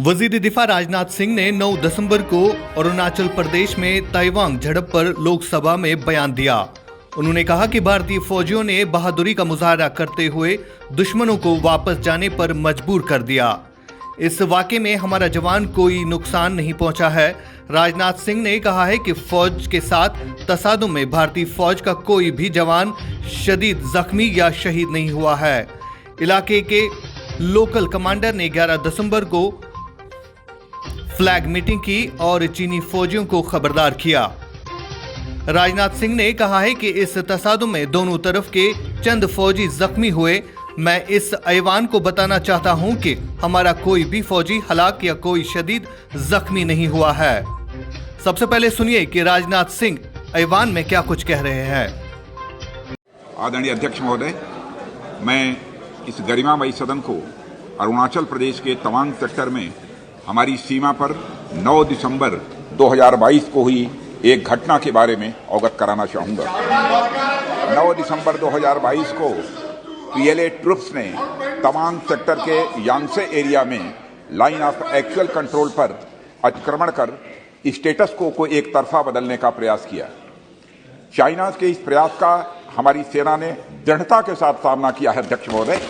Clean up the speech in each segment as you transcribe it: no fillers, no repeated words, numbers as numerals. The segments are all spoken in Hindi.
वजीर दिफा राजनाथ सिंह ने 9 दिसंबर को अरुणाचल प्रदेश में ताइवांग झड़प पर लोकसभा में बयान दिया। उन्होंने कहा कि भारतीय फौजियों ने बहादुरी का मुजाहरा करते हुए दुश्मनों को वापस जाने पर मजबूर कर दिया। इस वाक़े में हमारा जवान कोई नुकसान नहीं पहुंचा है। राजनाथ सिंह ने कहा है कि फौज के साथ तसादुम में भारतीय फौज का कोई भी जवान शदीद जख्मी या शहीद नहीं हुआ है। इलाके के लोकल कमांडर ने 11 दिसंबर को फ्लैग मीटिंग की और चीनी फौजियों को खबरदार किया। राजनाथ सिंह ने कहा है कि इस तसादुम में दोनों तरफ के चंद फौजी जख्मी हुए। मैं इस ऐवान को बताना चाहता हूं कि हमारा कोई भी फौजी हलाक या कोई शदीद जख्मी नहीं हुआ है। सबसे पहले सुनिए कि राजनाथ सिंह ऐवान में क्या कुछ कह रहे हैं। आदरणीय अध्यक्ष महोदय, मैं इस गरिमामयी सदन को अरुणाचल प्रदेश के तवांग सेक्टर में हमारी सीमा पर 9 दिसंबर 2022 को हुई एक घटना के बारे में अवगत कराना चाहूँगा। 9 दिसंबर 2022 को पीएलए ट्रुप्स ने तवांग सेक्टर के यांगसे एरिया में लाइन ऑफ एक्चुअल कंट्रोल पर अतिक्रमण कर स्टेटस को एक तरफा बदलने का प्रयास किया। चाइना के इस प्रयास का हमारी सेना ने दृढ़ता के साथ सामना किया है अध्यक्ष महोदय,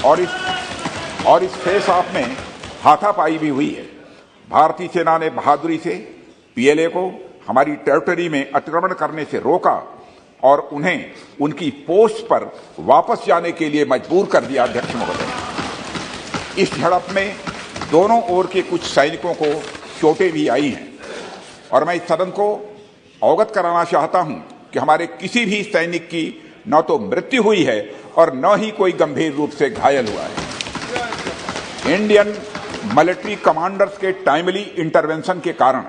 और इस फेस ऑफ में हाथापाई भी हुई है। भारतीय सेना ने बहादुरी से पीएलए को हमारी टेरिटरी में अतिक्रमण करने से रोका और उन्हें उनकी पोस्ट पर वापस जाने के लिए मजबूर कर दिया। अध्यक्ष महोदय, इस झड़प में दोनों ओर के कुछ सैनिकों को चोटें भी आई हैं और मैं इस सदन को अवगत कराना चाहता हूं कि हमारे किसी भी सैनिक की न तो मृत्यु हुई है और न ही कोई गंभीर रूप से घायल हुआ है। इंडियन मिलिट्री कमांडर्स के टाइमली इंटरवेंशन के कारण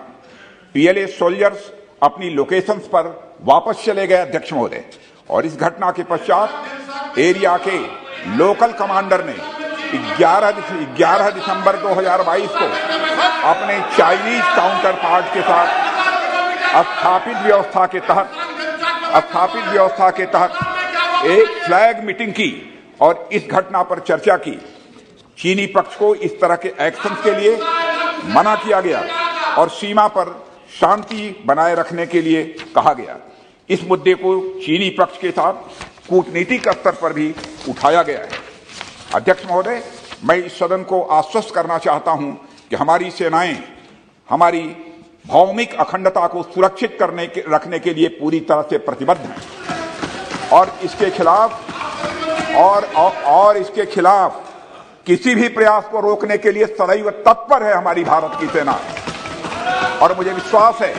पीएलए सोल्जर्स अपनी लोकेशंस पर वापस चले गए अध्यक्ष महोदय, और इस घटना के पश्चात एरिया के लोकल कमांडर ने 11 दिसंबर 2022 को अपने चाइनीज काउंटर पार्ट के साथ स्थापित व्यवस्था के तहत एक फ्लैग मीटिंग की और इस घटना पर चर्चा की। चीनी पक्ष को इस तरह के एक्शन के लिए मना किया गया और सीमा पर शांति बनाए रखने के लिए कहा गया। इस मुद्दे को चीनी पक्ष के साथ कूटनीतिक स्तर पर भी उठाया गया है। अध्यक्ष महोदय, मैं इस सदन को आश्वस्त करना चाहता हूं कि हमारी सेनाएं हमारी भौमिक अखंडता को सुरक्षित रखने के लिए पूरी तरह से प्रतिबद्ध हैं और इसके खिलाफ किसी भी प्रयास को रोकने के लिए सदैव तत्पर है हमारी भारत की सेना। और मुझे विश्वास है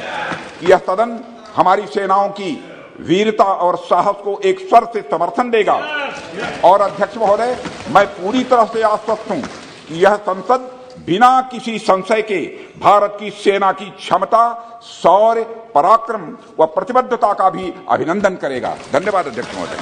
कि यह सदन हमारी सेनाओं की वीरता और साहस को एक स्वर से समर्थन देगा। और अध्यक्ष महोदय, मैं पूरी तरह से आश्वस्त हूं कि यह संसद बिना किसी संशय के भारत की सेना की क्षमता, शौर्य, पराक्रम व प्रतिबद्धता का भी अभिनंदन करेगा। धन्यवाद अध्यक्ष महोदय।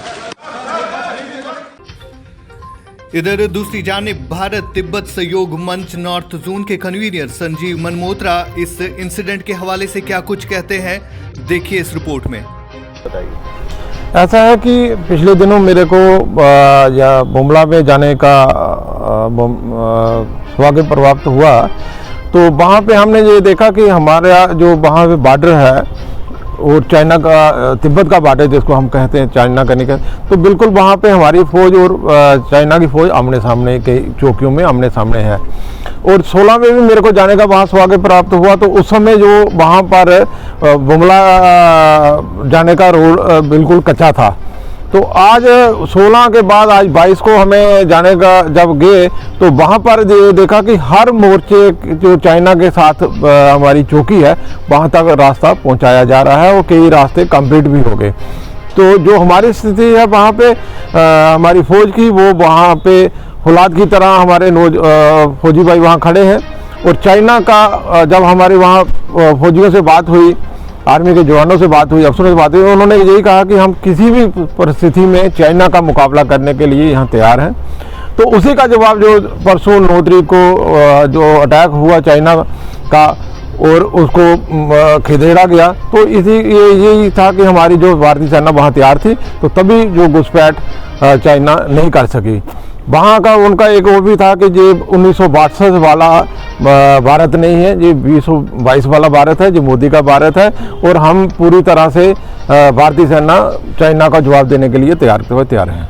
इधर दूसरी जानिब भारत तिब्बत सहयोग मंच नॉर्थ जोन के कन्वीनर संजीव मनमोत्रा इस इंसिडेंट के हवाले से क्या कुछ कहते हैं, देखिए इस रिपोर्ट में। ऐसा है कि पिछले दिनों मेरे को बुमला में जाने का सौभाग्य प्राप्त हुआ, तो वहाँ पे हमने ये देखा कि हमारा जो वहाँ पे बॉर्डर है और चाइना का, तिब्बत का बॉर्डर जिसको हम कहते हैं, चाइना का नहीं कहते, तो बिल्कुल वहाँ पे हमारी फौज और चाइना की फौज आमने सामने के चौकियों में आमने सामने है। और 16 में भी मेरे को जाने का वहाँ सौभाग्य प्राप्त हुआ, तो उस समय जो वहाँ पर बुमला जाने का रोड बिल्कुल कच्चा था। तो आज 16 के बाद आज 22 को हमें जाने का जब गए तो वहाँ पर देखा कि हर मोर्चे जो चाइना के साथ हमारी चौकी है वहाँ तक रास्ता पहुँचाया जा रहा है और कई रास्ते कंप्लीट भी हो गए। तो जो हमारी स्थिति है वहाँ पे हमारी फौज की, वो वहाँ पे औलाद की तरह हमारे फौजी भाई वहाँ खड़े हैं। और चाइना का जब हमारे वहाँ फौजियों से बात हुई, आर्मी के जवानों से बात हुई, अफसरों से बात हुई, उन्होंने यही कहा कि हम किसी भी परिस्थिति में चाइना का मुकाबला करने के लिए यहाँ तैयार हैं। तो उसी का जवाब जो परसों 9 तारीख को जो अटैक हुआ चाइना का और उसको खदेड़ा गया, तो यही था कि हमारी जो भारतीय सेना वहाँ तैयार थी, तो तभी जो घुसपैठ चाइना नहीं कर सकी। वहाँ का उनका एक वो भी था कि ये 1962 वाला भारत नहीं है, ये 2022 वाला भारत है, जो मोदी का भारत है। और हम पूरी तरह से भारतीय सेना चाइना का जवाब देने के लिए तैयार हैं।